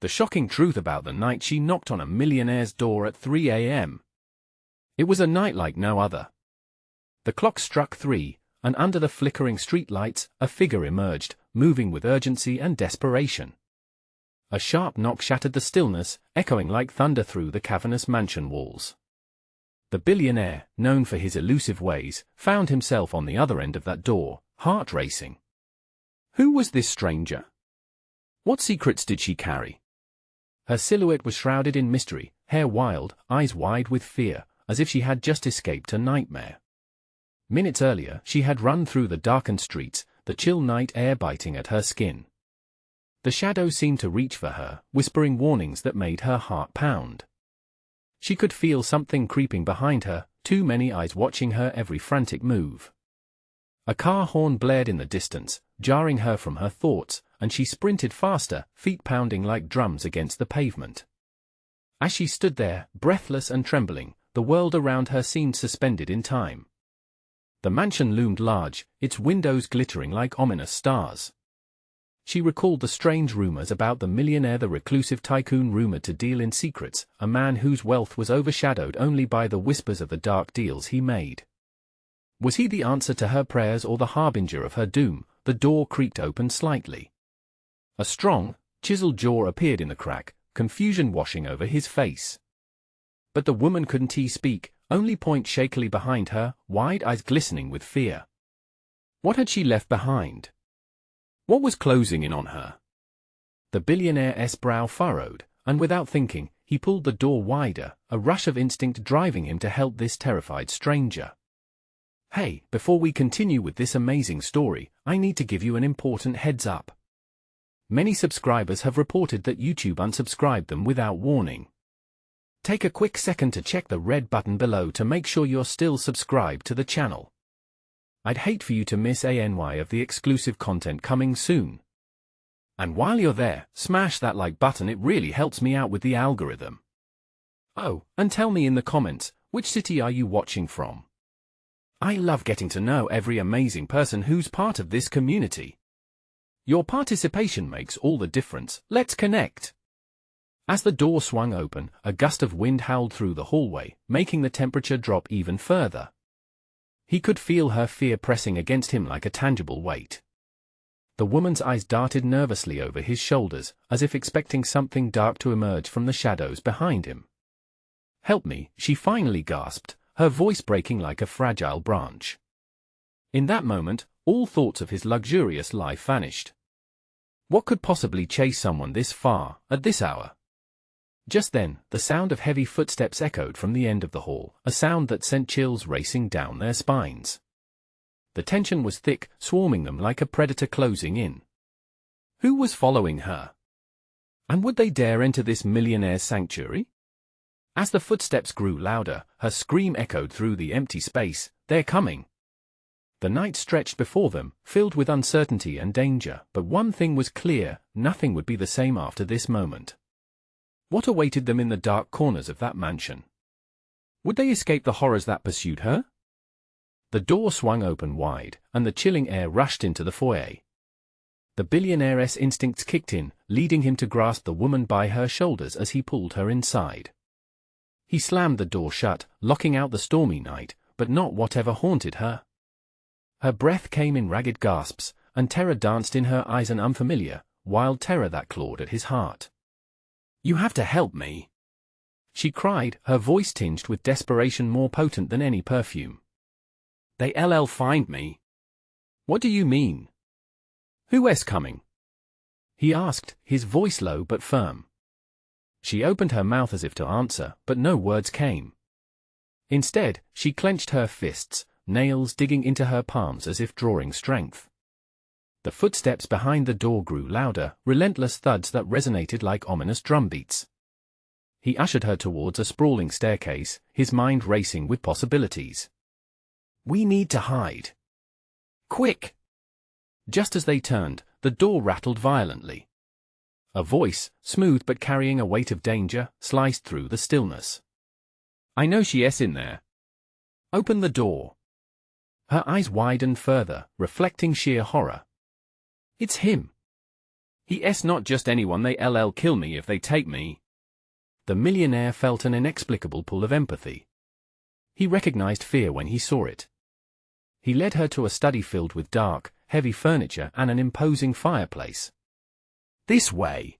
The shocking truth about the night she knocked on a millionaire's door at 3 a.m. It was a night like no other. The clock struck 3, and under the flickering streetlights, a figure emerged, moving with urgency and desperation. A sharp knock shattered the stillness, echoing like thunder through the cavernous mansion walls. The billionaire, known for his elusive ways, found himself on the other end of that door, heart racing. Who was this stranger? What secrets did she carry? Her silhouette was shrouded in mystery, hair wild, eyes wide with fear, as if she had just escaped a nightmare. Minutes earlier, she had run through the darkened streets, the chill night air biting at her skin. The shadows seemed to reach for her, whispering warnings that made her heart pound. She could feel something creeping behind her, too many eyes watching her every frantic move. A car horn blared in the distance, jarring her from her thoughts, and she sprinted faster, feet pounding like drums against the pavement. As she stood there, breathless and trembling, the world around her seemed suspended in time. The mansion loomed large, its windows glittering like ominous stars. She recalled the strange rumors about the millionaire, the reclusive tycoon rumored to deal in secrets, a man whose wealth was overshadowed only by the whispers of the dark deals he made. Was he the answer to her prayers or the harbinger of her doom? The door creaked open slightly. A strong, chiseled jaw appeared in the crack, confusion washing over his face. But the woman couldn't speak, only point shakily behind her, wide eyes glistening with fear. What had she left behind? What was closing in on her? The billionaire's brow furrowed, and without thinking, he pulled the door wider, a rush of instinct driving him to help this terrified stranger. Hey, before we continue with this amazing story, I need to give you an important heads up. Many subscribers have reported that YouTube unsubscribed them without warning. Take a quick second to check the red button below to make sure you're still subscribed to the channel. I'd hate for you to miss any of the exclusive content coming soon. And while you're there, smash that like button, it really helps me out with the algorithm. Oh, and tell me in the comments, which city are you watching from? I love getting to know every amazing person who's part of this community. Your participation makes all the difference. Let's connect. As the door swung open, a gust of wind howled through the hallway, making the temperature drop even further. He could feel her fear pressing against him like a tangible weight. The woman's eyes darted nervously over his shoulders, as if expecting something dark to emerge from the shadows behind him. "Help me," she finally gasped, her voice breaking like a fragile branch. In that moment, all thoughts of his luxurious life vanished. What could possibly chase someone this far, at this hour? Just then, the sound of heavy footsteps echoed from the end of the hall, a sound that sent chills racing down their spines. The tension was thick, swarming them like a predator closing in. Who was following her? And would they dare enter this millionaire's sanctuary? As the footsteps grew louder, her scream echoed through the empty space, "They're coming!" The night stretched before them, filled with uncertainty and danger, but one thing was clear: nothing would be the same after this moment. What awaited them in the dark corners of that mansion? Would they escape the horrors that pursued her? The door swung open wide, and the chilling air rushed into the foyer. The billionaire's instincts kicked in, leading him to grasp the woman by her shoulders as he pulled her inside. He slammed the door shut, locking out the stormy night, but not whatever haunted her. Her breath came in ragged gasps, and terror danced in her eyes, an unfamiliar, wild terror that clawed at his heart. "You have to help me," she cried, her voice tinged with desperation more potent than any perfume. "They'll find me." "What do you mean? Who's coming?" he asked, his voice low but firm. She opened her mouth as if to answer, but no words came. Instead, she clenched her fists, nails digging into her palms as if drawing strength. The footsteps behind the door grew louder, relentless thuds that resonated like ominous drumbeats. He ushered her towards a sprawling staircase, his mind racing with possibilities. "We need to hide. Quick!" Just as they turned, the door rattled violently. A voice, smooth but carrying a weight of danger, sliced through the stillness. "I know she's in there. Open the door." Her eyes widened further, reflecting sheer horror. "It's him." He not just anyone, they kill me if they take me. The millionaire felt an inexplicable pull of empathy. He recognized fear when he saw it. He led her to a study filled with dark, heavy furniture and an imposing fireplace. This way.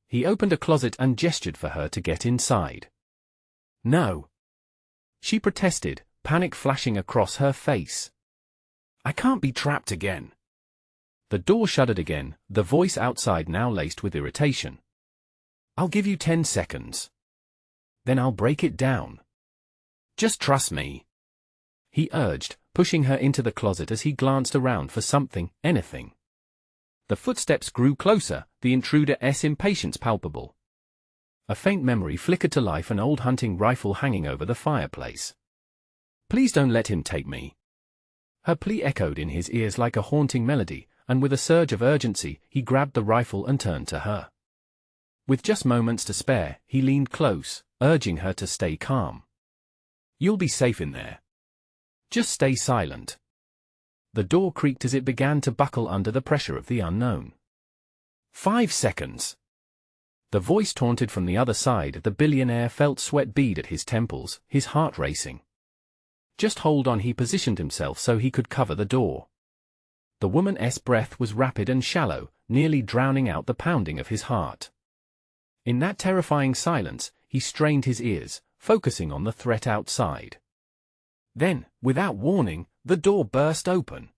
He opened a closet and gestured for her to get inside. No. She protested, panic flashing across her face. I can't be trapped again. The door shuddered again, the voice outside now laced with irritation. I'll give you 10 seconds. Then I'll break it down. Just trust me. He urged, pushing her into the closet as he glanced around for something, anything. The footsteps grew closer, the intruder's impatience palpable. A faint memory flickered to life, an old hunting rifle hanging over the fireplace. Please don't let him take me. Her plea echoed in his ears like a haunting melody, and with a surge of urgency, he grabbed the rifle and turned to her. With just moments to spare, he leaned close, urging her to stay calm. You'll be safe in there. Just stay silent. The door creaked as it began to buckle under the pressure of the unknown. 5 seconds. The voice taunted from the other side. The billionaire felt sweat bead at his temples, his heart racing. Just hold on. He positioned himself so he could cover the door. The woman's breath was rapid and shallow, nearly drowning out the pounding of his heart. In that terrifying silence, he strained his ears, focusing on the threat outside. Then, without warning, the door burst open.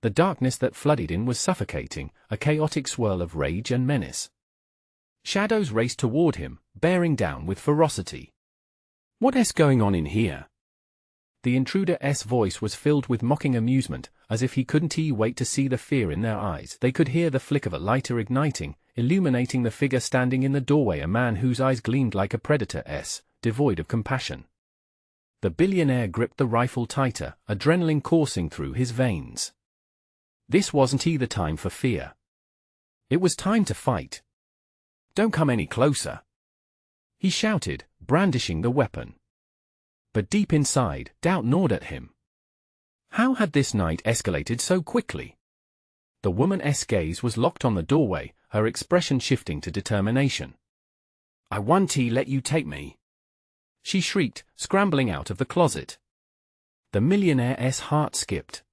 The darkness that flooded in was suffocating, a chaotic swirl of rage and menace. Shadows raced toward him, bearing down with ferocity. What's going on in here? The intruder's voice was filled with mocking amusement, as if he couldn't wait to see the fear in their eyes. They could hear the flick of a lighter igniting, illuminating the figure standing in the doorway, a man whose eyes gleamed like a predator's, devoid of compassion. The billionaire gripped the rifle tighter, adrenaline coursing through his veins. This wasn't the time for fear. It was time to fight. Don't come any closer, he shouted, brandishing the weapon. But deep inside, doubt gnawed at him. How had this night escalated so quickly? The woman's gaze was locked on the doorway, her expression shifting to determination. I won't let you take me, she shrieked, scrambling out of the closet. The millionaire's heart skipped.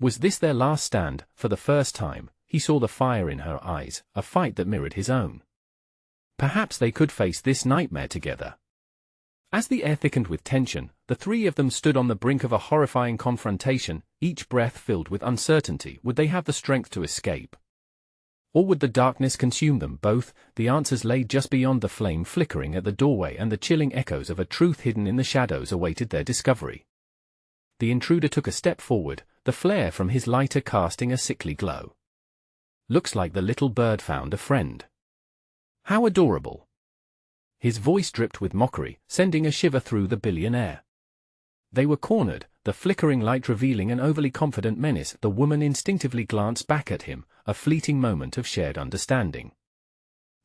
Was this their last stand? For the first time, he saw the fire in her eyes, a fight that mirrored his own. Perhaps they could face this nightmare together. As the air thickened with tension, the three of them stood on the brink of a horrifying confrontation, each breath filled with uncertainty. Would they have the strength to escape? Or would the darkness consume them both? The answers lay just beyond the flame flickering at the doorway, and the chilling echoes of a truth hidden in the shadows awaited their discovery. The intruder took a step forward, the flare from his lighter casting a sickly glow. Looks like the little bird found a friend. How adorable. His voice dripped with mockery, sending a shiver through the billionaire. They were cornered, the flickering light revealing an overly confident menace. The woman instinctively glanced back at him, a fleeting moment of shared understanding.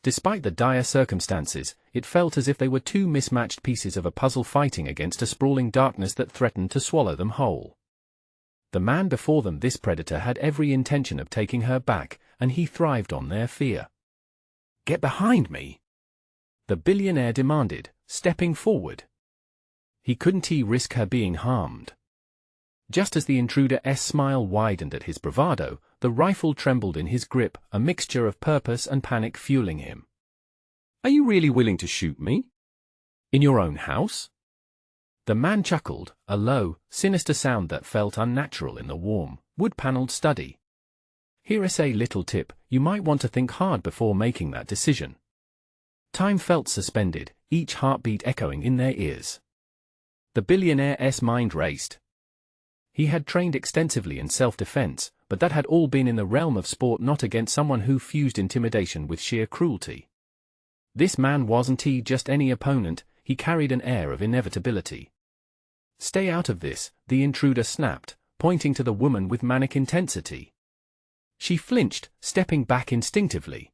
Despite the dire circumstances, it felt as if they were two mismatched pieces of a puzzle fighting against a sprawling darkness that threatened to swallow them whole. The man before them, this predator, had every intention of taking her back, and he thrived on their fear. Get behind me, the billionaire demanded, stepping forward. He couldn't risk her being harmed. Just as the intruder's smile widened at his bravado, the rifle trembled in his grip, a mixture of purpose and panic fueling him. Are you really willing to shoot me? In your own house? The man chuckled, a low, sinister sound that felt unnatural in the warm, wood-paneled study. Here's a little tip: you might want to think hard before making that decision. Time felt suspended, each heartbeat echoing in their ears. The billionaire's mind raced. He had trained extensively in self-defense, but that had all been in the realm of sport, not against someone who fused intimidation with sheer cruelty. This man wasn't just any opponent, he carried an air of inevitability. Stay out of this, the intruder snapped, pointing to the woman with manic intensity. She flinched, stepping back instinctively.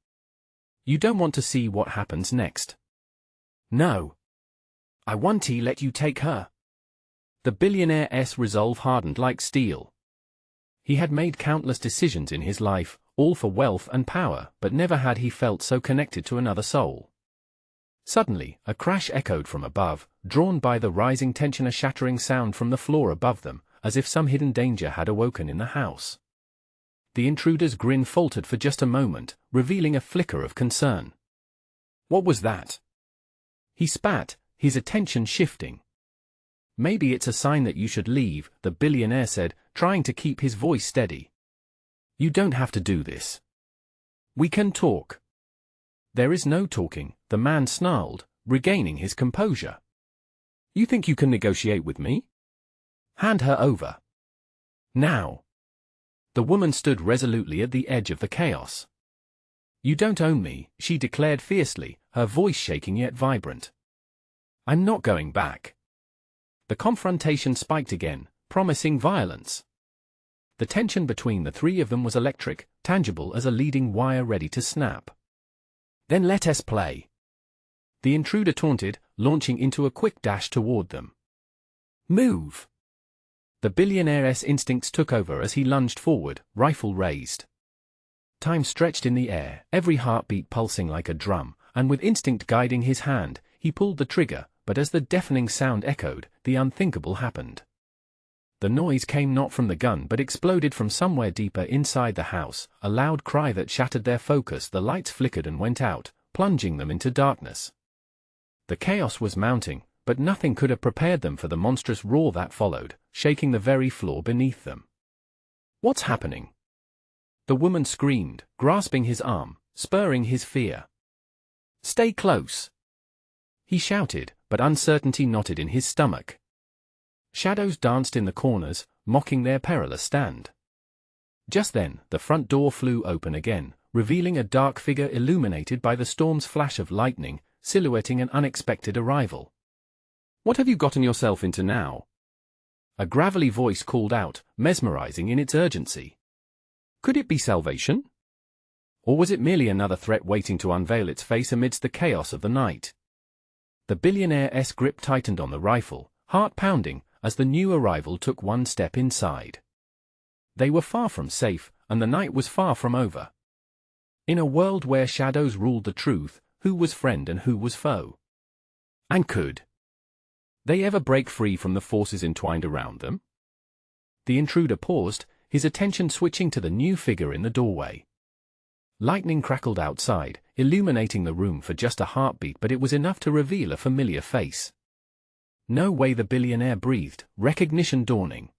You don't want to see what happens next. No. I won't let you take her. The billionaire's resolve hardened like steel. He had made countless decisions in his life, all for wealth and power, but never had he felt so connected to another soul. Suddenly, a crash echoed from above, drawn by the rising tension, a shattering sound from the floor above them, as if some hidden danger had awoken in the house. The intruder's grin faltered for just a moment, revealing a flicker of concern. "What was that?" he spat, his attention shifting. "Maybe it's a sign that you should leave," the billionaire said, trying to keep his voice steady. "You don't have to do this. We can talk." "There is no talking," the man snarled, regaining his composure. "You think you can negotiate with me? Hand her over. Now." The woman stood resolutely at the edge of the chaos. "You don't own me," she declared fiercely, her voice shaking yet vibrant. "I'm not going back." The confrontation spiked again, promising violence. The tension between the three of them was electric, tangible as a leading wire ready to snap. "Then let us play," the intruder taunted, launching into a quick dash toward them. "Move!" The billionaire's instincts took over as he lunged forward, rifle raised. Time stretched in the air, every heartbeat pulsing like a drum, and with instinct guiding his hand, he pulled the trigger, but as the deafening sound echoed, the unthinkable happened. The noise came not from the gun but exploded from somewhere deeper inside the house, a loud cry that shattered their focus. The lights flickered and went out, plunging them into darkness. The chaos was mounting, but nothing could have prepared them for the monstrous roar that followed, shaking the very floor beneath them. "What's happening?" the woman screamed, grasping his arm, spurring his fear. "Stay close," he shouted, but uncertainty knotted in his stomach. Shadows danced in the corners, mocking their perilous stand. Just then, the front door flew open again, revealing a dark figure illuminated by the storm's flash of lightning, silhouetting an unexpected arrival. "What have you gotten yourself into now?" a gravelly voice called out, mesmerizing in its urgency. Could it be salvation? Or was it merely another threat waiting to unveil its face amidst the chaos of the night? The billionaire's grip tightened on the rifle, heart pounding, as the new arrival took one step inside. They were far from safe, and the night was far from over. In a world where shadows ruled the truth, who was friend and who was foe? And could they ever break free from the forces entwined around them? The intruder paused, his attention switching to the new figure in the doorway. Lightning crackled outside, illuminating the room for just a heartbeat, but it was enough to reveal a familiar face. No way, the billionaire breathed, recognition dawning.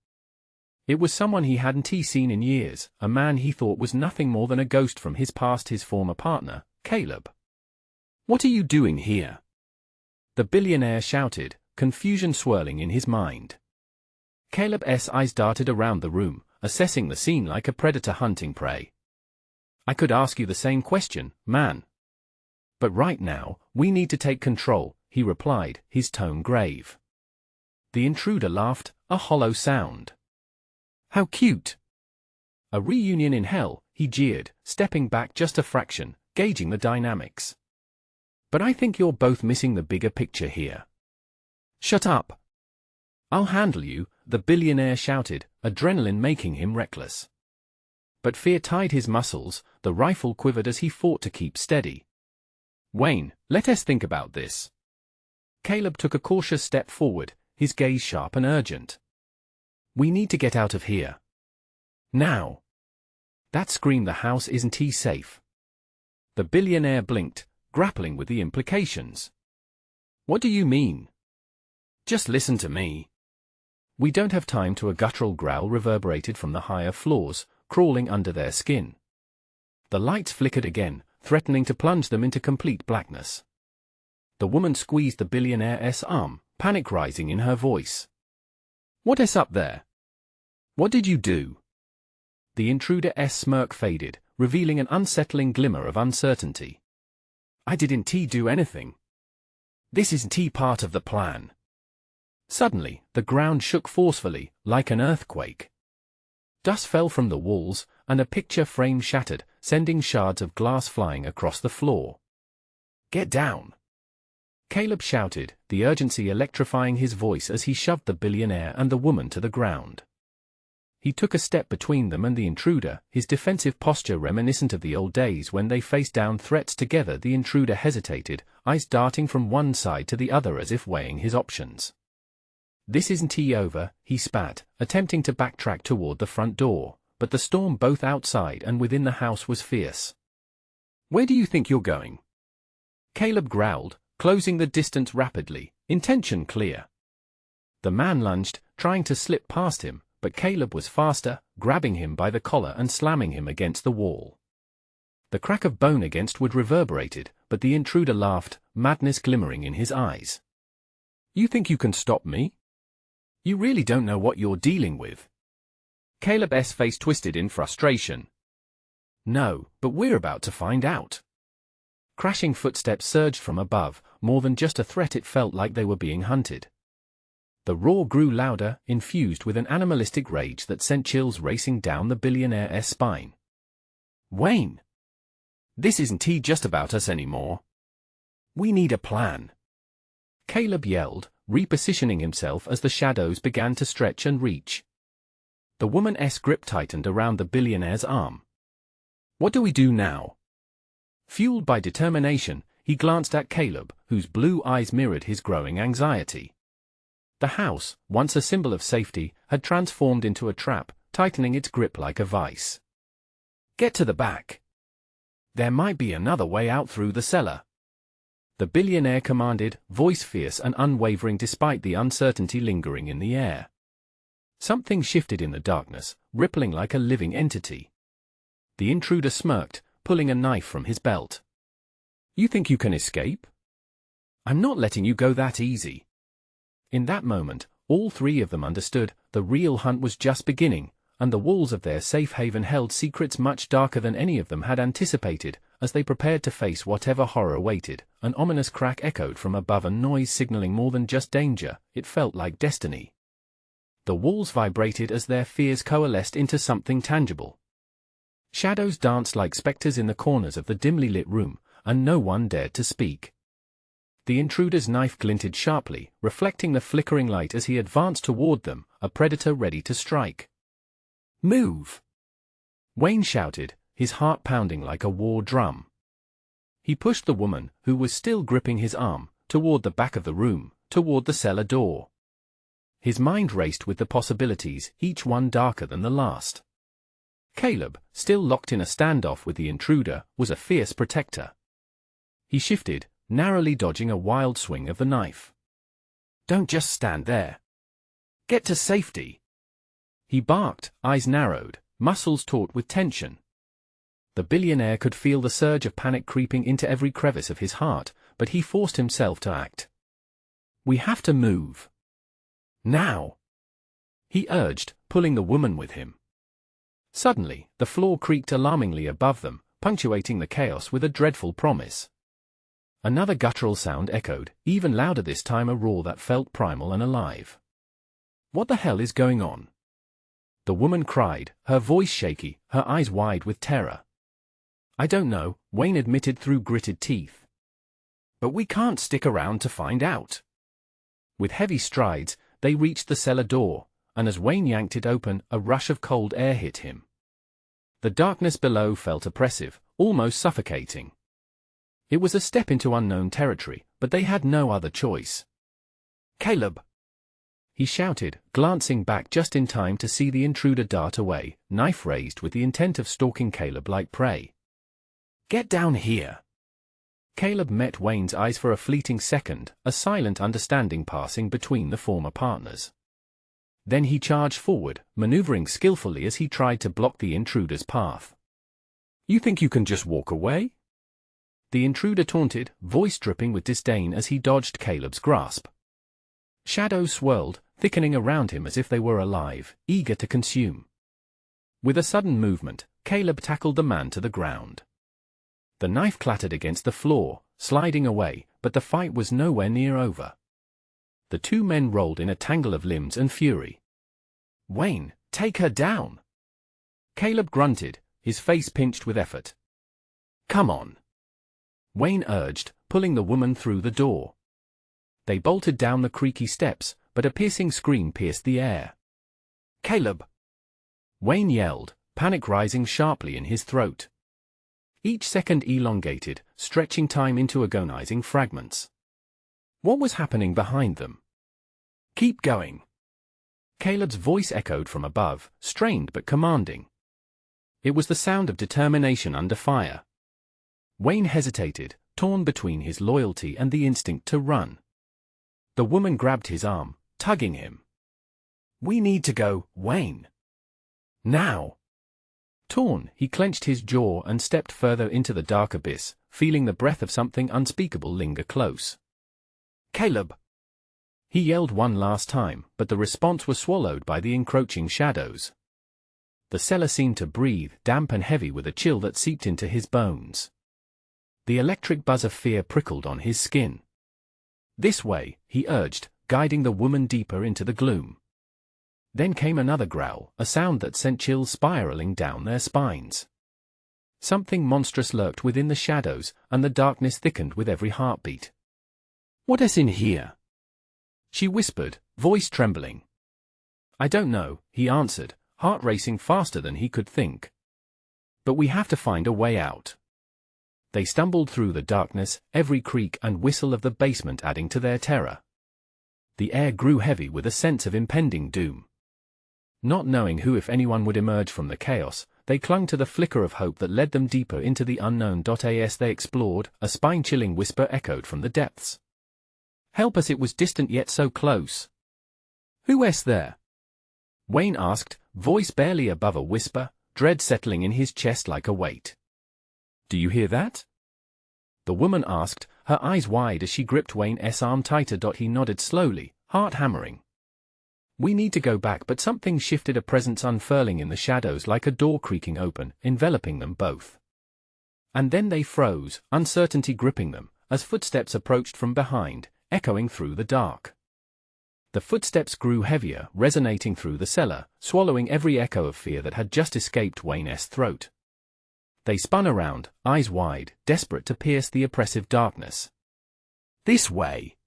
It was someone he hadn't seen in years, a man he thought was nothing more than a ghost from his past, his former partner, Caleb. "What are you doing here?" the billionaire shouted, confusion swirling in his mind. Caleb's eyes darted around the room, assessing the scene like a predator hunting prey. "I could ask you the same question, man. But right now, we need to take control," he replied, his tone grave. The intruder laughed, a hollow sound. "How cute." "A reunion in hell," he jeered, stepping back just a fraction, gauging the dynamics. "But I think you're both missing the bigger picture here." "Shut up. I'll handle you," the billionaire shouted, adrenaline making him reckless. But fear tied his muscles, the rifle quivered as he fought to keep steady. "Wayne, let us think about this." Caleb took a cautious step forward, his gaze sharp and urgent. "We need to get out of here. Now." That screamed the house isn't safe. The billionaire blinked, grappling with the implications. "What do you mean?" "Just listen to me." "We don't have time to," a guttural growl reverberated from the higher floors, crawling under their skin. The lights flickered again, threatening to plunge them into complete blackness. The woman squeezed the billionaire's arm, panic rising in her voice. "What's up there? What did you do?" The intruder's smirk faded, revealing an unsettling glimmer of uncertainty. "I didn't do anything. This isn't part of the plan." Suddenly, the ground shook forcefully, like an earthquake. Dust fell from the walls, and a picture frame shattered, sending shards of glass flying across the floor. "Get down!" Caleb shouted, the urgency electrifying his voice as he shoved the billionaire and the woman to the ground. He took a step between them and the intruder, his defensive posture reminiscent of the old days when they faced down threats together. The intruder hesitated, eyes darting from one side to the other as if weighing his options. "This isn't over," he spat, attempting to backtrack toward the front door, but the storm both outside and within the house was fierce. "Where do you think you're going?" Caleb growled, closing the distance rapidly, intention clear. The man lunged, trying to slip past him, but Caleb was faster, grabbing him by the collar and slamming him against the wall. The crack of bone against wood reverberated, but the intruder laughed, madness glimmering in his eyes. "You think you can stop me? You really don't know what you're dealing with." Caleb's face twisted in frustration. "No, but we're about to find out." Crashing footsteps surged from above, more than just a threat. It felt like they were being hunted. The roar grew louder, infused with an animalistic rage that sent chills racing down the billionaire's spine. "Wayne! This isn't just about us anymore. We need a plan," Caleb yelled, repositioning himself as the shadows began to stretch and reach. The woman's grip tightened around the billionaire's arm. "What do we do now?" Fueled by determination, he glanced at Caleb, whose blue eyes mirrored his growing anxiety. The house, once a symbol of safety, had transformed into a trap, tightening its grip like a vice. "Get to the back. There might be another way out through the cellar," the billionaire commanded, voice fierce and unwavering despite the uncertainty lingering in the air. Something shifted in the darkness, rippling like a living entity. The intruder smirked, pulling a knife from his belt. "You think you can escape? I'm not letting you go that easy." In that moment, all three of them understood the real hunt was just beginning, and the walls of their safe haven held secrets much darker than any of them had anticipated. As they prepared to face whatever horror awaited, an ominous crack echoed from above, a noise signaling more than just danger. It felt like destiny. The walls vibrated as their fears coalesced into something tangible. Shadows danced like specters in the corners of the dimly lit room, and no one dared to speak. The intruder's knife glinted sharply, reflecting the flickering light as he advanced toward them, a predator ready to strike. "Move!" Wayne shouted, his heart pounding like a war drum. He pushed the woman, who was still gripping his arm, toward the back of the room, toward the cellar door. His mind raced with the possibilities, each one darker than the last. Caleb, still locked in a standoff with the intruder, was a fierce protector. He shifted, narrowly dodging a wild swing of the knife. "Don't just stand there. Get to safety!" he barked, eyes narrowed, muscles taut with tension. The billionaire could feel the surge of panic creeping into every crevice of his heart, but he forced himself to act. "We have to move. Now!" he urged, pulling the woman with him. Suddenly, the floor creaked alarmingly above them, punctuating the chaos with a dreadful promise. Another guttural sound echoed, even louder this time, a roar that felt primal and alive. "What the hell is going on?" the woman cried, her voice shaky, her eyes wide with terror. "I don't know," Wayne admitted through gritted teeth. "But we can't stick around to find out." With heavy strides, they reached the cellar door, and as Wayne yanked it open, a rush of cold air hit him. The darkness below felt oppressive, almost suffocating. It was a step into unknown territory, but they had no other choice. "Caleb!" he shouted, glancing back just in time to see the intruder dart away, knife raised with the intent of stalking Caleb like prey. "Get down here!" Caleb met Wayne's eyes for a fleeting second, a silent understanding passing between the former partners. Then he charged forward, maneuvering skillfully as he tried to block the intruder's path. "You think you can just walk away?" the intruder taunted, voice dripping with disdain as he dodged Caleb's grasp. Shadows swirled, thickening around him as if they were alive, eager to consume. With a sudden movement, Caleb tackled the man to the ground. The knife clattered against the floor, sliding away, but the fight was nowhere near over. The two men rolled in a tangle of limbs and fury. "Wayne, take her down!" Caleb grunted, his face pinched with effort. "Come on!" Wayne urged, pulling the woman through the door. They bolted down the creaky steps, but a piercing scream pierced the air. "Caleb!" Wayne yelled, panic rising sharply in his throat. Each second elongated, stretching time into agonizing fragments. What was happening behind them? "Keep going." Caleb's voice echoed from above, strained but commanding. It was the sound of determination under fire. Wayne hesitated, torn between his loyalty and the instinct to run. The woman grabbed his arm, tugging him. "We need to go, Wayne. Now." Torn, he clenched his jaw and stepped further into the dark abyss, feeling the breath of something unspeakable linger close. "Caleb!" He yelled one last time, but the response was swallowed by the encroaching shadows. The cellar seemed to breathe, damp and heavy with a chill that seeped into his bones. The electric buzz of fear prickled on his skin. "This way," he urged, guiding the woman deeper into the gloom. Then came another growl, a sound that sent chills spiraling down their spines. Something monstrous lurked within the shadows, and the darkness thickened with every heartbeat. "What is in here?" she whispered, voice trembling. "I don't know," he answered, heart racing faster than he could think. "But we have to find a way out." They stumbled through the darkness, every creak and whistle of the basement adding to their terror. The air grew heavy with a sense of impending doom. Not knowing who if anyone would emerge from the chaos, they clung to the flicker of hope that led them deeper into the unknown. As they explored, a spine-chilling whisper echoed from the depths. "Help us!" It was distant yet so close. "Who is there?" Wayne asked, voice barely above a whisper, dread settling in his chest like a weight. "Do you hear that?" the woman asked, her eyes wide as she gripped Wayne's arm tighter. He nodded slowly, heart hammering. "We need to go back," but something shifted, a presence unfurling in the shadows like a door creaking open, enveloping them both. And then they froze, uncertainty gripping them, as footsteps approached from behind, echoing through the dark. The footsteps grew heavier, resonating through the cellar, swallowing every echo of fear that had just escaped Wayne's throat. They spun around, eyes wide, desperate to pierce the oppressive darkness. "This way!"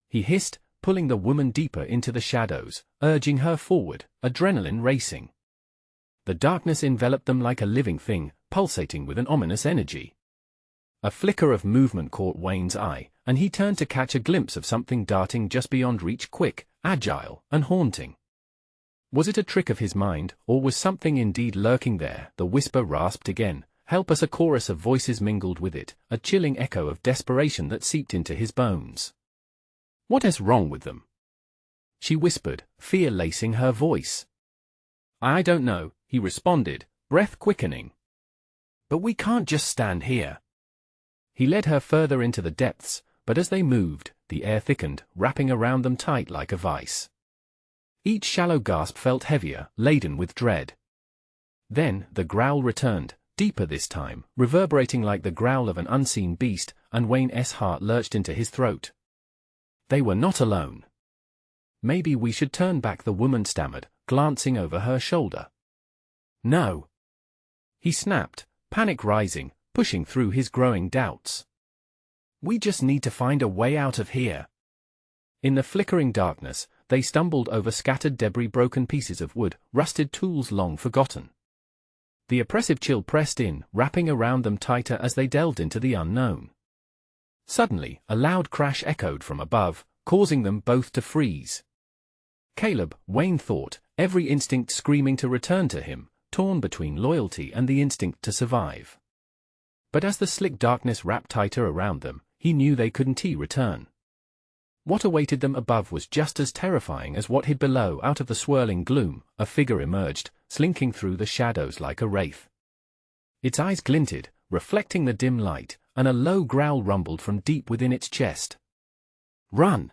he hissed, pulling the woman deeper into the shadows, urging her forward, adrenaline racing. The darkness enveloped them like a living thing, pulsating with an ominous energy. A flicker of movement caught Wayne's eye, and he turned to catch a glimpse of something darting just beyond reach, quick, agile, and haunting. Was it a trick of his mind, or was something indeed lurking there? The whisper rasped again, "Help us!" A chorus of voices mingled with it, a chilling echo of desperation that seeped into his bones. "What is wrong with them?" she whispered, fear lacing her voice. "I don't know," he responded, breath quickening. "But we can't just stand here." He led her further into the depths, but as they moved, the air thickened, wrapping around them tight like a vice. Each shallow gasp felt heavier, laden with dread. Then, the growl returned, deeper this time, reverberating like the growl of an unseen beast, and Wayne's heart lurched into his throat. They were not alone. "Maybe we should turn back," the woman stammered, glancing over her shoulder. "No," he snapped, panic rising, pushing through his growing doubts. "We just need to find a way out of here." In the flickering darkness, they stumbled over scattered debris, broken pieces of wood, rusted tools long forgotten. The oppressive chill pressed in, wrapping around them tighter as they delved into the unknown. Suddenly, a loud crash echoed from above, causing them both to freeze. Caleb, Wayne thought, every instinct screaming to return to him, torn between loyalty and the instinct to survive. But as the slick darkness wrapped tighter around them, he knew they couldn't return. What awaited them above was just as terrifying as what hid below. Out of the swirling gloom, a figure emerged, slinking through the shadows like a wraith. Its eyes glinted, reflecting the dim light, and a low growl rumbled from deep within its chest. "Run!"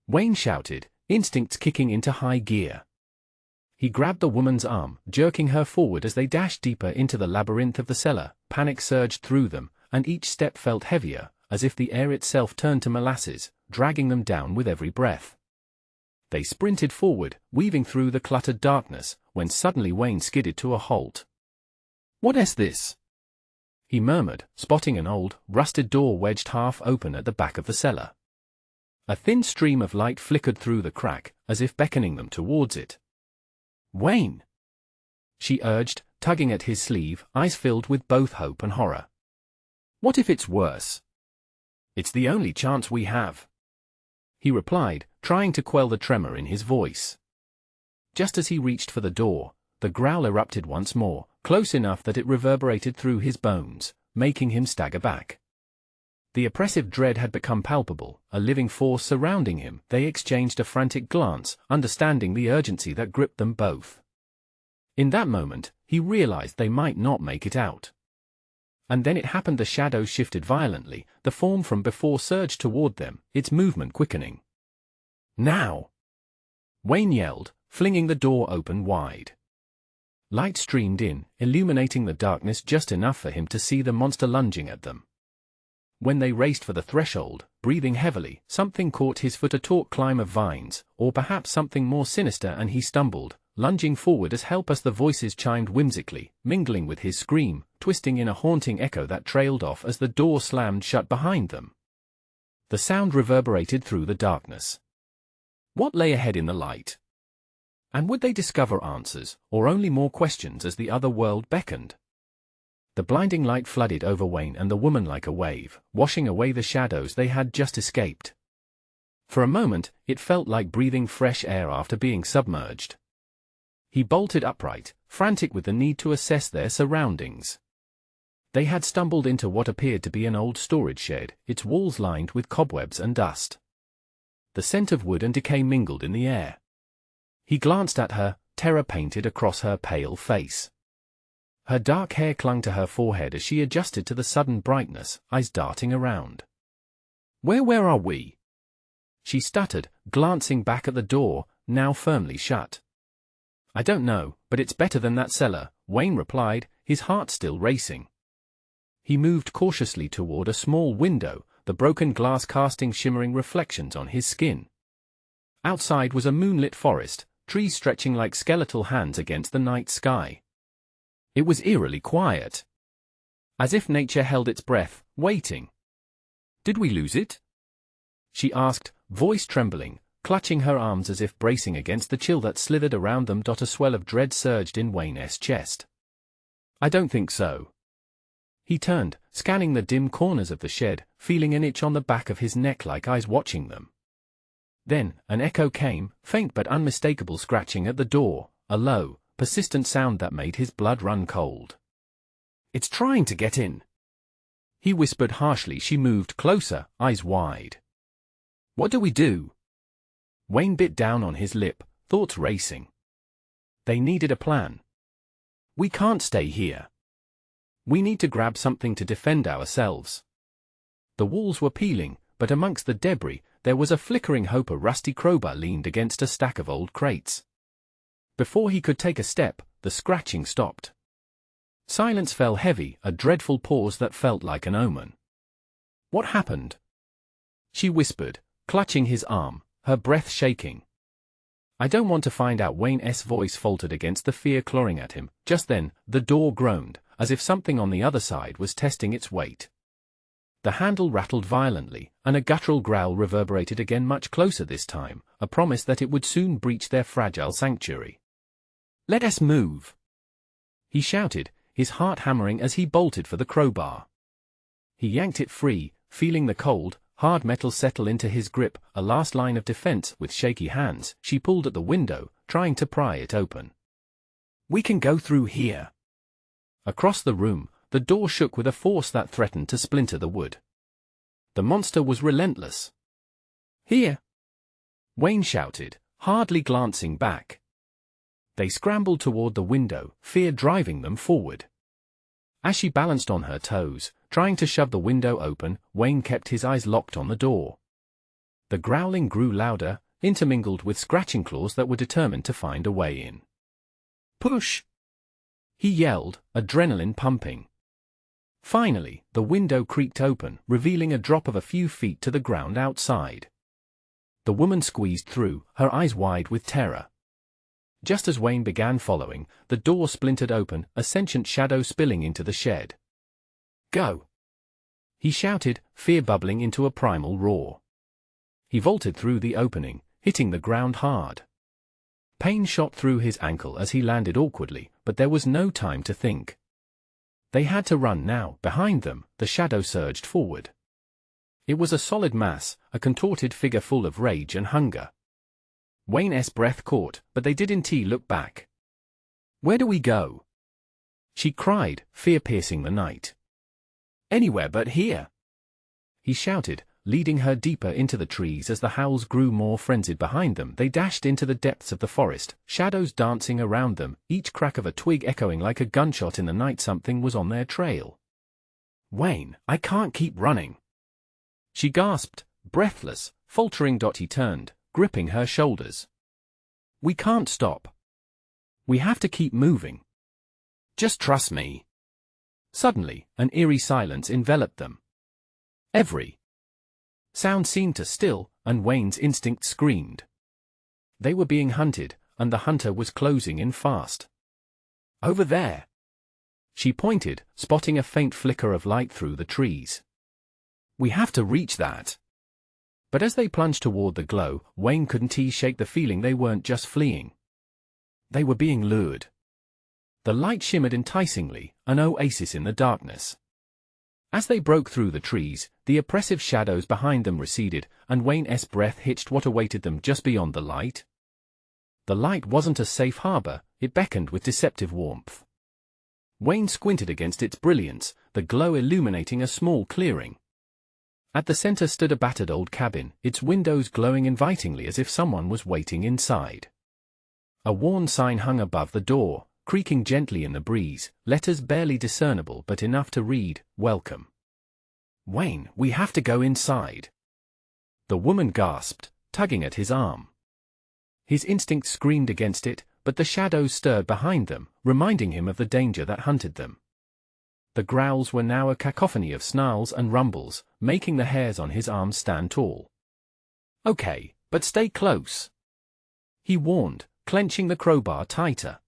Wayne shouted, instincts kicking into high gear. He grabbed the woman's arm, jerking her forward as they dashed deeper into the labyrinth of the cellar. Panic surged through them, and each step felt heavier, as if the air itself turned to molasses, dragging them down with every breath. They sprinted forward, weaving through the cluttered darkness, when suddenly Wayne skidded to a halt. "What is this?" he murmured, spotting an old, rusted door wedged half open at the back of the cellar. A thin stream of light flickered through the crack, as if beckoning them towards it. "Wayne!" she urged, tugging at his sleeve, eyes filled with both hope and horror. What if it's worse? It's the only chance we have, he replied, trying to quell the tremor in his voice. Just as he reached for the door, the growl erupted once more, close enough that it reverberated through his bones, making him stagger back. The oppressive dread had become palpable, a living force surrounding him. They exchanged a frantic glance, understanding the urgency that gripped them both. In that moment, he realized they might not make it out. And then it happened. The shadows shifted violently, the form from before surged toward them, its movement quickening. Now! Wayne yelled, flinging the door open wide. Light streamed in, illuminating the darkness just enough for him to see the monster lunging at them. When they raced for the threshold, breathing heavily, something caught his foot, a taut climb of vines, or perhaps something more sinister, and he stumbled, lunging forward as help as the voices chimed whimsically, mingling with his scream, twisting in a haunting echo that trailed off as the door slammed shut behind them. The sound reverberated through the darkness. What lay ahead in the light? And would they discover answers, or only more questions as the other world beckoned? The blinding light flooded over Wayne and the woman like a wave, washing away the shadows they had just escaped. For a moment, it felt like breathing fresh air after being submerged. He bolted upright, frantic with the need to assess their surroundings. They had stumbled into what appeared to be an old storage shed, its walls lined with cobwebs and dust. The scent of wood and decay mingled in the air. He glanced at her, terror painted across her pale face. Her dark hair clung to her forehead as she adjusted to the sudden brightness, eyes darting around. Where are we?" she stuttered, glancing back at the door, now firmly shut. "I don't know, but it's better than that cellar," Wayne replied, his heart still racing. He moved cautiously toward a small window, the broken glass casting shimmering reflections on his skin. Outside was a moonlit forest, trees stretching like skeletal hands against the night sky. It was eerily quiet. As if nature held its breath, waiting. "Did we lose it?" she asked, voice trembling, clutching her arms as if bracing against the chill that slithered around them. A swell of dread surged in Wayne's chest. "I don't think so." He turned, scanning the dim corners of the shed, feeling an itch on the back of his neck like eyes watching them. Then, an echo came, faint but unmistakable, scratching at the door, a low, persistent sound that made his blood run cold. "It's trying to get in," he whispered harshly. She moved closer, eyes wide. "What do we do?" Wayne bit down on his lip, thoughts racing. They needed a plan. "We can't stay here. We need to grab something to defend ourselves." The walls were peeling, but amongst the debris, there was a flickering hope. A rusty crowbar leaned against a stack of old crates. Before he could take a step, the scratching stopped. Silence fell heavy, a dreadful pause that felt like an omen. "What happened?" she whispered, clutching his arm, her breath shaking. "I don't want to find out." Wayne's voice faltered against the fear clawing at him. Just then, the door groaned, as if something on the other side was testing its weight. The handle rattled violently, and a guttural growl reverberated again, much closer this time, a promise that it would soon breach their fragile sanctuary. "Let us move!" he shouted, his heart hammering as he bolted for the crowbar. He yanked it free, feeling the cold, hard metal settle into his grip, a last line of defense. With shaky hands, she pulled at the window, trying to pry it open. "We can go through here." Across the room, the door shook with a force that threatened to splinter the wood. The monster was relentless. "Here!" Wayne shouted, hardly glancing back. They scrambled toward the window, fear driving them forward. As she balanced on her toes, trying to shove the window open, Wayne kept his eyes locked on the door. The growling grew louder, intermingled with scratching claws that were determined to find a way in. "Push!" he yelled, adrenaline pumping. Finally, the window creaked open, revealing a drop of a few feet to the ground outside. The woman squeezed through, her eyes wide with terror. Just as Wayne began following, the door splintered open, a sentient shadow spilling into the shed. "Go!" he shouted, fear bubbling into a primal roar. He vaulted through the opening, hitting the ground hard. Pain shot through his ankle as he landed awkwardly, but there was no time to think. They had to run now. Behind them, the shadow surged forward. It was a solid mass, a contorted figure full of rage and hunger. Wayne's breath caught, but they didn't look back. "Where do we go?" she cried, fear piercing the night. "Anywhere but here," he shouted, leading her deeper into the trees. As the howls grew more frenzied behind them, they dashed into the depths of the forest, shadows dancing around them, each crack of a twig echoing like a gunshot in the night. Something was on their trail. "Wayne, I can't keep running," she gasped, breathless, faltering. He turned, gripping her shoulders. "We can't stop. We have to keep moving. Just trust me." Suddenly, an eerie silence enveloped them. Every sound seemed to still, and Wayne's instinct screamed. They were being hunted, and the hunter was closing in fast. "Over there," she pointed, spotting a faint flicker of light through the trees. "We have to reach that." But as they plunged toward the glow, Wayne couldn't shake the feeling they weren't just fleeing. They were being lured. The light shimmered enticingly, an oasis in the darkness. As they broke through the trees, the oppressive shadows behind them receded, and Wayne's breath hitched what awaited them just beyond the light. The light wasn't a safe harbor, it beckoned with deceptive warmth. Wayne squinted against its brilliance, the glow illuminating a small clearing. At the center stood a battered old cabin, its windows glowing invitingly as if someone was waiting inside. A worn sign hung above the door, creaking gently in the breeze, letters barely discernible but enough to read, "Welcome." "Wayne, we have to go inside," the woman gasped, tugging at his arm. His instinct screamed against it, but the shadows stirred behind them, reminding him of the danger that hunted them. The growls were now a cacophony of snarls and rumbles, making the hairs on his arms stand tall. "Okay, but stay close," he warned, clenching the crowbar tighter.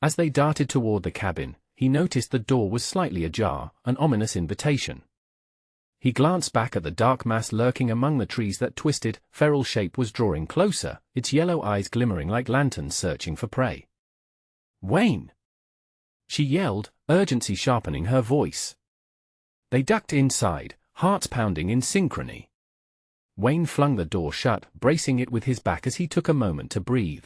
As they darted toward the cabin, he noticed the door was slightly ajar, an ominous invitation. He glanced back at the dark mass lurking among the trees. That twisted, feral shape was drawing closer, its yellow eyes glimmering like lanterns searching for prey. "Wayne!" she yelled, urgency sharpening her voice. They ducked inside, hearts pounding in synchrony. Wayne flung the door shut, bracing it with his back as he took a moment to breathe.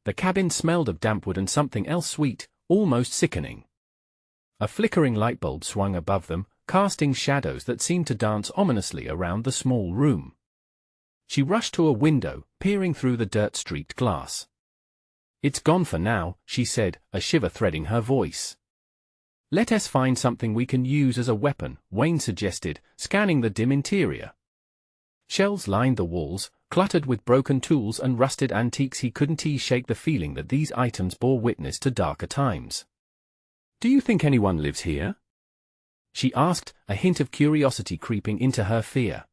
The cabin smelled of damp wood and something else sweet, almost sickening. A flickering light bulb swung above them, casting shadows that seemed to dance ominously around the small room. She rushed to a window, peering through the dirt-streaked glass. "It's gone for now," she said, a shiver threading her voice. "Let us find something we can use as a weapon," Wayne suggested, scanning the dim interior. Shelves lined the walls, cluttered with broken tools and rusted antiques. He couldn't shake the feeling that these items bore witness to darker times. "Do you think anyone lives here?" she asked, a hint of curiosity creeping into her fear.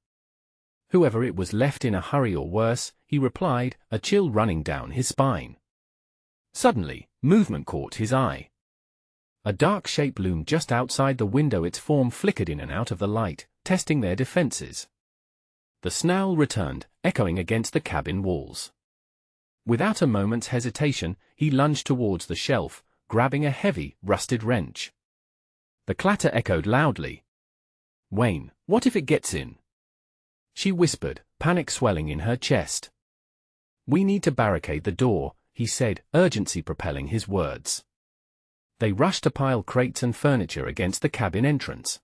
"Whoever it was left in a hurry or worse," he replied, a chill running down his spine. Suddenly, movement caught his eye. A dark shape loomed just outside the window. Its form flickered in and out of the light, testing their defenses. The snarl returned, echoing against the cabin walls. Without a moment's hesitation, he lunged towards the shelf, grabbing a heavy, rusted wrench. The clatter echoed loudly. "Wayne, what if it gets in?" she whispered, panic swelling in her chest. "We need to barricade the door," he said, urgency propelling his words. They rushed to pile crates and furniture against the cabin entrance.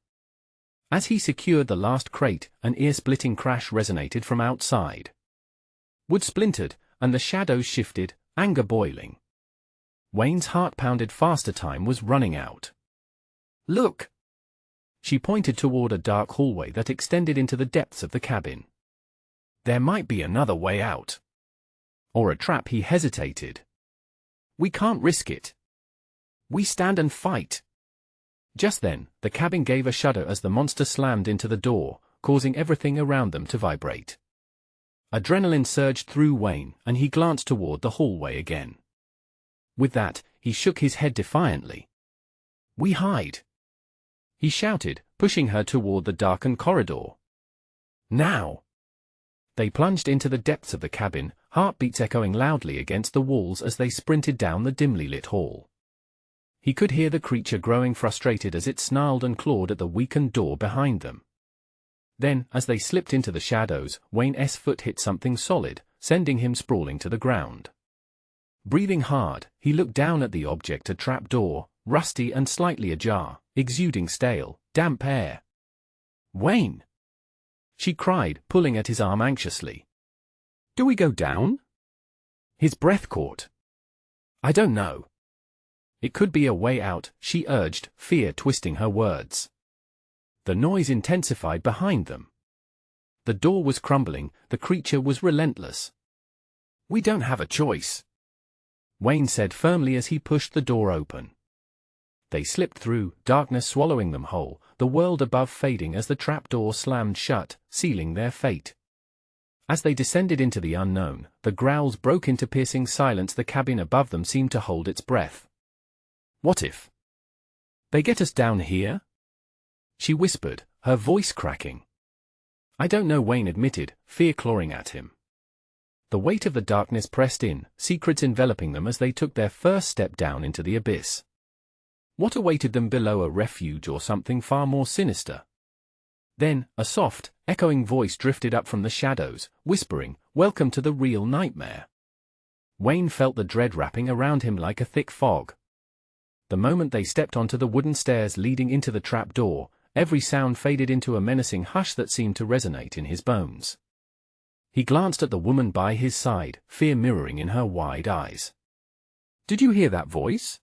As he secured the last crate, an ear-splitting crash resonated from outside. Wood splintered, and the shadows shifted, anger boiling. Wayne's heart pounded faster. Time was running out. "Look!" She pointed toward a dark hallway that extended into the depths of the cabin. "There might be another way out. Or a trap." He hesitated. "We can't risk it. We stand and fight." Just then, the cabin gave a shudder as the monster slammed into the door, causing everything around them to vibrate. Adrenaline surged through Wayne, and he glanced toward the hallway again. With that, he shook his head defiantly. "We hide!" he shouted, pushing her toward the darkened corridor. "Now!" They plunged into the depths of the cabin, heartbeats echoing loudly against the walls as they sprinted down the dimly lit hall. He could hear the creature growing frustrated as it snarled and clawed at the weakened door behind them. Then, as they slipped into the shadows, Wayne's foot hit something solid, sending him sprawling to the ground. Breathing hard, he looked down at the object, a trapdoor, rusty and slightly ajar, exuding stale, damp air. "Wayne!" she cried, pulling at his arm anxiously. "Do we go down?" His breath caught. "I don't know." "It could be a way out," she urged, fear twisting her words. The noise intensified behind them. The door was crumbling, the creature was relentless. "We don't have a choice," Wayne said firmly as he pushed the door open. They slipped through, darkness swallowing them whole, the world above fading as the trapdoor slammed shut, sealing their fate. As they descended into the unknown, the growls broke into piercing silence. The cabin above them seemed to hold its breath. "What if they get us down here?" she whispered, her voice cracking. "I don't know," Wayne admitted, fear clawing at him. The weight of the darkness pressed in, secrets enveloping them as they took their first step down into the abyss. What awaited them below? A refuge or something far more sinister? Then, a soft, echoing voice drifted up from the shadows, whispering, "Welcome to the real nightmare." Wayne felt the dread wrapping around him like a thick fog. The moment they stepped onto the wooden stairs leading into the trapdoor, every sound faded into a menacing hush that seemed to resonate in his bones. He glanced at the woman by his side, fear mirroring in her wide eyes. "Did you hear that voice?"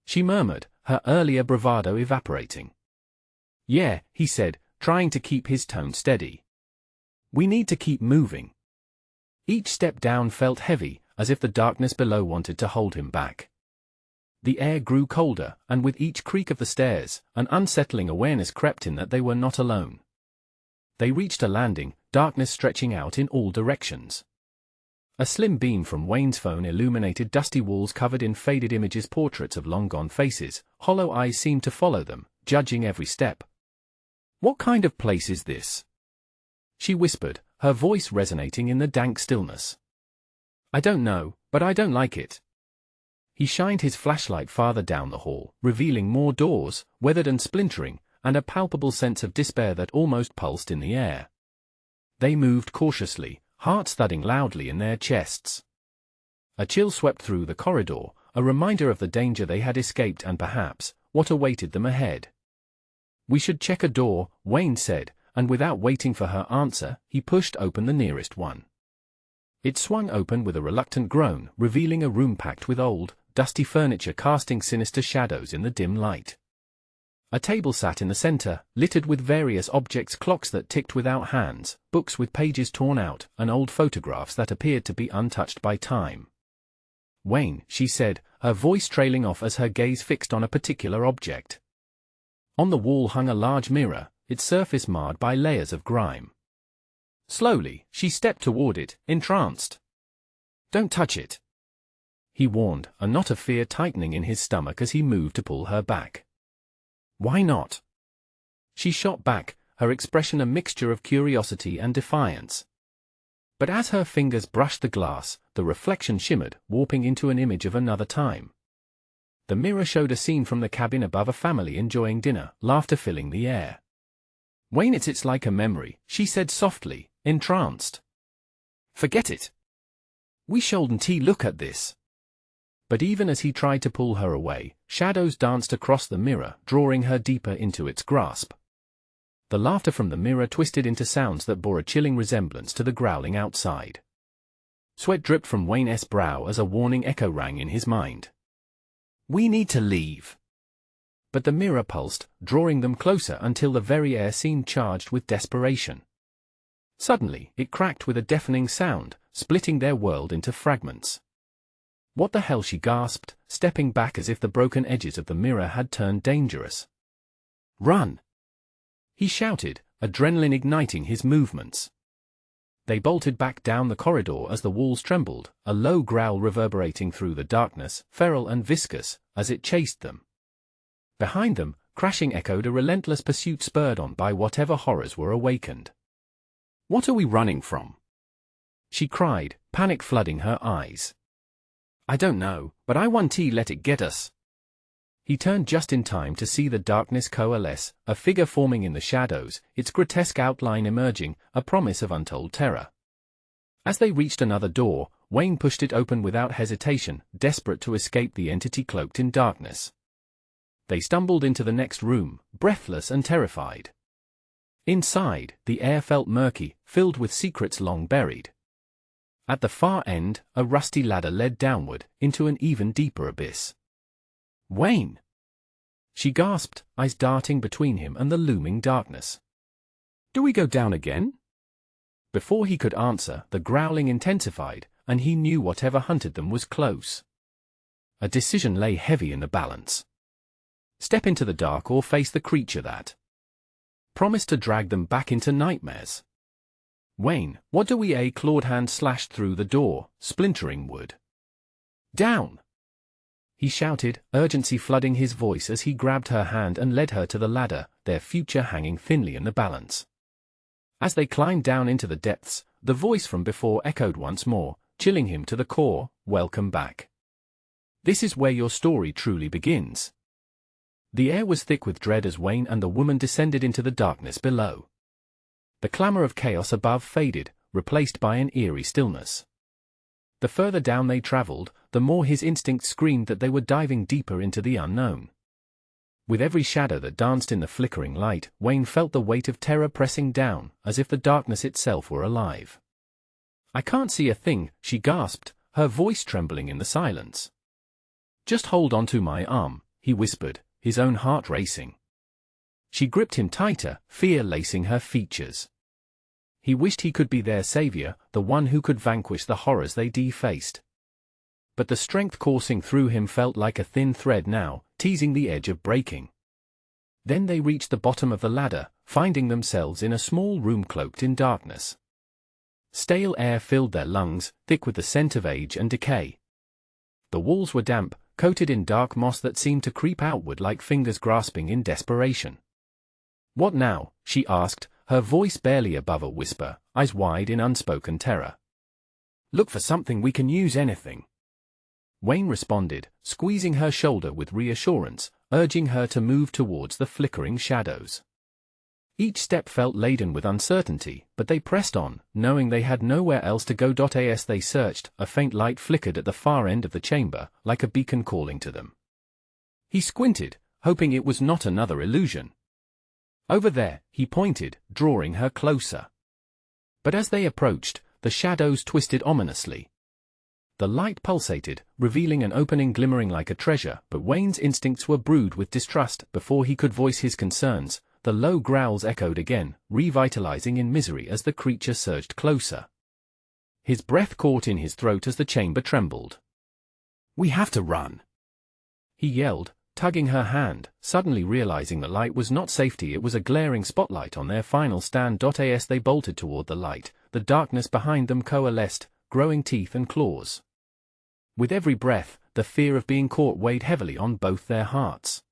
she murmured, her earlier bravado evaporating. "Yeah," he said, trying to keep his tone steady. "We need to keep moving." Each step down felt heavy, as if the darkness below wanted to hold him back. The air grew colder, and with each creak of the stairs, an unsettling awareness crept in that they were not alone. They reached a landing, darkness stretching out in all directions. A slim beam from Wayne's phone illuminated dusty walls covered in faded images, portraits of long-gone faces. Hollow eyes seemed to follow them, judging every step. "What kind of place is this?" she whispered, her voice resonating in the dank stillness. "I don't know, but I don't like it." He shined his flashlight farther down the hall, revealing more doors, weathered and splintering, and a palpable sense of despair that almost pulsed in the air. They moved cautiously, hearts thudding loudly in their chests. A chill swept through the corridor, a reminder of the danger they had escaped and perhaps what awaited them ahead. "We should check a door," Wayne said, and without waiting for her answer, he pushed open the nearest one. It swung open with a reluctant groan, revealing a room packed with old, dusty furniture casting sinister shadows in the dim light. A table sat in the center, littered with various objects, clocks that ticked without hands, books with pages torn out, and old photographs that appeared to be untouched by time. "Wayne," she said, her voice trailing off as her gaze fixed on a particular object. On the wall hung a large mirror, its surface marred by layers of grime. Slowly, she stepped toward it, entranced. "Don't touch it," he warned, a knot of fear tightening in his stomach as he moved to pull her back. "Why not?" she shot back, her expression a mixture of curiosity and defiance. But as her fingers brushed the glass, the reflection shimmered, warping into an image of another time. The mirror showed a scene from the cabin above, a family enjoying dinner, laughter filling the air. "Wayne, it's like a memory," she said softly, entranced. "Forget it. We shouldn't look at this." But even as he tried to pull her away, shadows danced across the mirror, drawing her deeper into its grasp. The laughter from the mirror twisted into sounds that bore a chilling resemblance to the growling outside. Sweat dripped from Wayne's brow as a warning echo rang in his mind. "We need to leave." But the mirror pulsed, drawing them closer until the very air seemed charged with desperation. Suddenly, it cracked with a deafening sound, splitting their world into fragments. "What the hell?" she gasped, stepping back as if the broken edges of the mirror had turned dangerous. "Run!" he shouted, adrenaline igniting his movements. They bolted back down the corridor as the walls trembled, a low growl reverberating through the darkness, feral and viscous, as it chased them. Behind them, crashing echoed a relentless pursuit spurred on by whatever horrors were awakened. "What are we running from?" she cried, panic flooding her eyes. I don't know, but I want to let it get us. He turned just in time to see the darkness coalesce, a figure forming in the shadows, its grotesque outline emerging, a promise of untold terror. As they reached another door, Wayne pushed it open without hesitation, desperate to escape the entity cloaked in darkness. They stumbled into the next room, breathless and terrified. Inside, the air felt murky, filled with secrets long buried. At the far end, a rusty ladder led downward, into an even deeper abyss. Wayne! She gasped, eyes darting between him and the looming darkness. Do we go down again? Before he could answer, the growling intensified, and he knew whatever hunted them was close. A decision lay heavy in the balance. Step into the dark or face the creature that promised to drag them back into nightmares. Wayne, what do we? A clawed hand slashed through the door, splintering wood. Down! He shouted, urgency flooding his voice as he grabbed her hand and led her to the ladder, their future hanging thinly in the balance. As they climbed down into the depths, the voice from before echoed once more, chilling him to the core, welcome back. This is where your story truly begins. The air was thick with dread as Wayne and the woman descended into the darkness below. The clamor of chaos above faded, replaced by an eerie stillness. The further down they traveled, the more his instinct screamed that they were diving deeper into the unknown. With every shadow that danced in the flickering light, Wayne felt the weight of terror pressing down, as if the darkness itself were alive. I can't see a thing, she gasped, her voice trembling in the silence. Just hold on to my arm, he whispered, his own heart racing. She gripped him tighter, fear lacing her features. He wished he could be their savior, the one who could vanquish the horrors they defaced. But the strength coursing through him felt like a thin thread now, teasing the edge of breaking. Then they reached the bottom of the ladder, finding themselves in a small room cloaked in darkness. Stale air filled their lungs, thick with the scent of age and decay. The walls were damp, coated in dark moss that seemed to creep outward like fingers grasping in desperation. What now? She asked, her voice barely above a whisper, eyes wide in unspoken terror. Look for something we can use, anything. Wayne responded, squeezing her shoulder with reassurance, urging her to move towards the flickering shadows. Each step felt laden with uncertainty, but they pressed on, knowing they had nowhere else to go. As they searched, a faint light flickered at the far end of the chamber, like a beacon calling to them. He squinted, hoping it was not another illusion. Over there, he pointed, drawing her closer. But as they approached, the shadows twisted ominously. The light pulsated, revealing an opening glimmering like a treasure, but Wayne's instincts were brewed with distrust. Before he could voice his concerns, the low growls echoed again, revitalizing in misery as the creature surged closer. His breath caught in his throat as the chamber trembled. We have to run, he yelled, tugging her hand, suddenly realizing the light was not safety, it was a glaring spotlight on their final stand. As they bolted toward the light, the darkness behind them coalesced, growing teeth and claws. With every breath, the fear of being caught weighed heavily on both their hearts.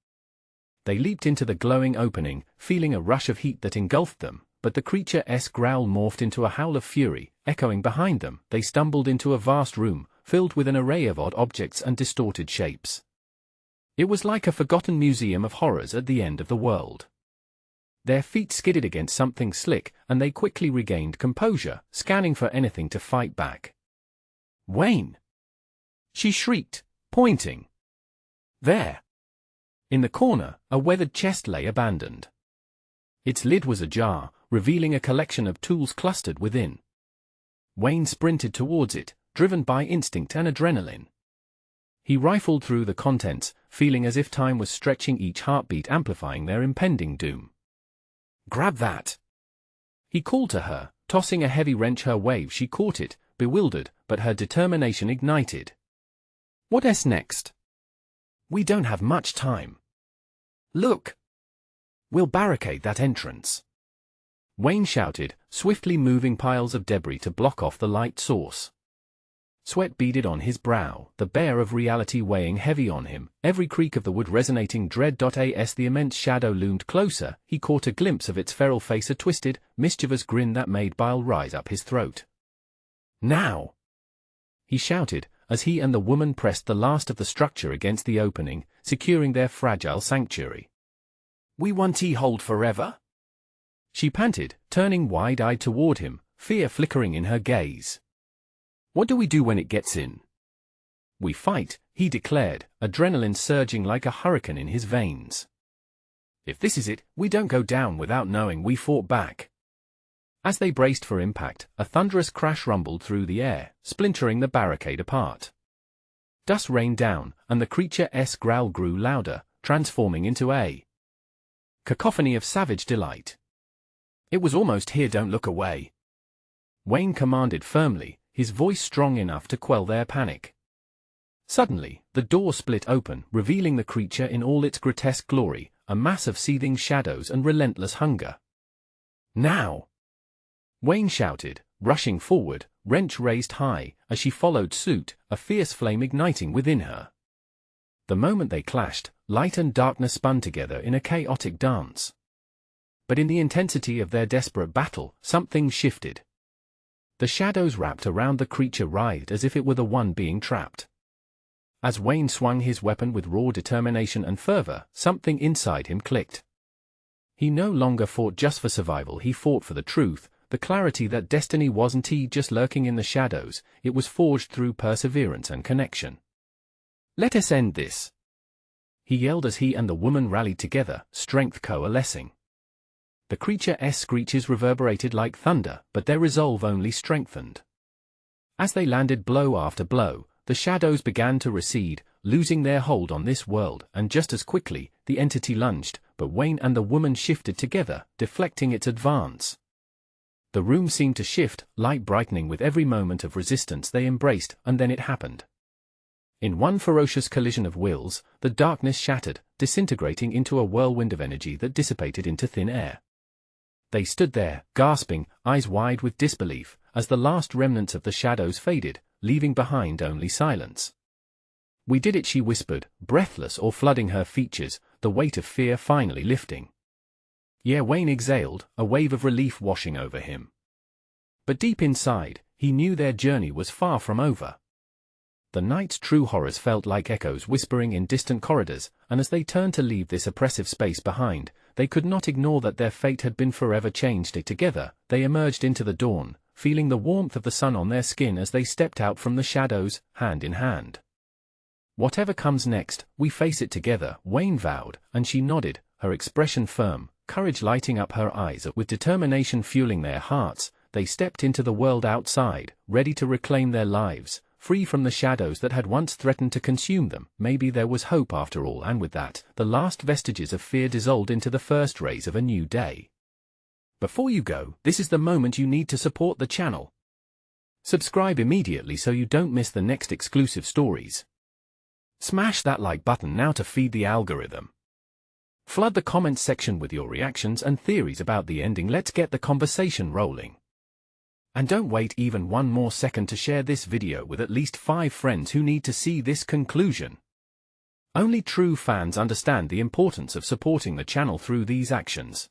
They leaped into the glowing opening, feeling a rush of heat that engulfed them, but the creature's growl morphed into a howl of fury, echoing behind them. They stumbled into a vast room, filled with an array of odd objects and distorted shapes. It was like a forgotten museum of horrors at the end of the world. Their feet skidded against something slick, and they quickly regained composure, scanning for anything to fight back. Wayne! She shrieked, pointing. There! In the corner, a weathered chest lay abandoned. Its lid was ajar, revealing a collection of tools clustered within. Wayne sprinted towards it, driven by instinct and adrenaline. He rifled through the contents, feeling as if time was stretching, each heartbeat amplifying their impending doom. Grab that! He called to her, tossing a heavy wrench her way. She caught it, bewildered, but her determination ignited. What's next? We don't have much time. Look! We'll barricade that entrance. Wayne shouted, swiftly moving piles of debris to block off the light source. Sweat beaded on his brow, the bear of reality weighing heavy on him, every creak of the wood resonating dread. As the immense shadow loomed closer, he caught a glimpse of its feral face, a twisted, mischievous grin that made bile rise up his throat. Now!" he shouted, as he and the woman pressed the last of the structure against the opening, securing their fragile sanctuary. "We won't hold forever?" she panted, turning wide-eyed toward him, fear flickering in her gaze. "What do we do when it gets in?" "We fight," he declared, adrenaline surging like a hurricane in his veins. "If this is it, we don't go down without knowing we fought back." As they braced for impact, a thunderous crash rumbled through the air, splintering the barricade apart. Dust rained down, and the creature's growl grew louder, transforming into a cacophony of savage delight. "It was almost here, don't look away," Wayne commanded firmly, his voice strong enough to quell their panic. Suddenly, the door split open, revealing the creature in all its grotesque glory, a mass of seething shadows and relentless hunger. "Now!" Wayne shouted, rushing forward, wrench raised high, as she followed suit, a fierce flame igniting within her. The moment they clashed, light and darkness spun together in a chaotic dance. But in the intensity of their desperate battle, something shifted. The shadows wrapped around the creature writhed as if it were the one being trapped. As Wayne swung his weapon with raw determination and fervor, something inside him clicked. He no longer fought just for survival, he fought for the truth, the clarity that destiny wasn't just lurking in the shadows, it was forged through perseverance and connection. "Let us end this," he yelled as he and the woman rallied together, strength coalescing. The creature's screeches reverberated like thunder, but their resolve only strengthened. As they landed blow after blow, the shadows began to recede, losing their hold on this world, and just as quickly, the entity lunged, but Wayne and the woman shifted together, deflecting its advance. The room seemed to shift, light brightening with every moment of resistance they embraced, and then it happened. In one ferocious collision of wills, the darkness shattered, disintegrating into a whirlwind of energy that dissipated into thin air. They stood there, gasping, eyes wide with disbelief, as the last remnants of the shadows faded, leaving behind only silence. "We did it," she whispered, breathless or flooding her features, the weight of fear finally lifting. "Yeah," Wayne exhaled, a wave of relief washing over him. But deep inside, he knew their journey was far from over. The night's true horrors felt like echoes whispering in distant corridors, and as they turned to leave this oppressive space behind, they could not ignore that their fate had been forever changed. Together, they emerged into the dawn, feeling the warmth of the sun on their skin as they stepped out from the shadows, hand in hand. "Whatever comes next, we face it together," Wayne vowed, and she nodded, her expression firm, courage lighting up her eyes. With determination fueling their hearts, they stepped into the world outside, ready to reclaim their lives, free from the shadows that had once threatened to consume them. Maybe there was hope after all, and with that, the last vestiges of fear dissolved into the first rays of a new day. Before you go, this is the moment you need to support the channel. Subscribe immediately so you don't miss the next exclusive stories. Smash that like button now to feed the algorithm. Flood the comments section with your reactions and theories about the ending. Let's get the conversation rolling. And don't wait even one more second to share this video with at least 5 friends who need to see this conclusion. Only true fans understand the importance of supporting the channel through these actions.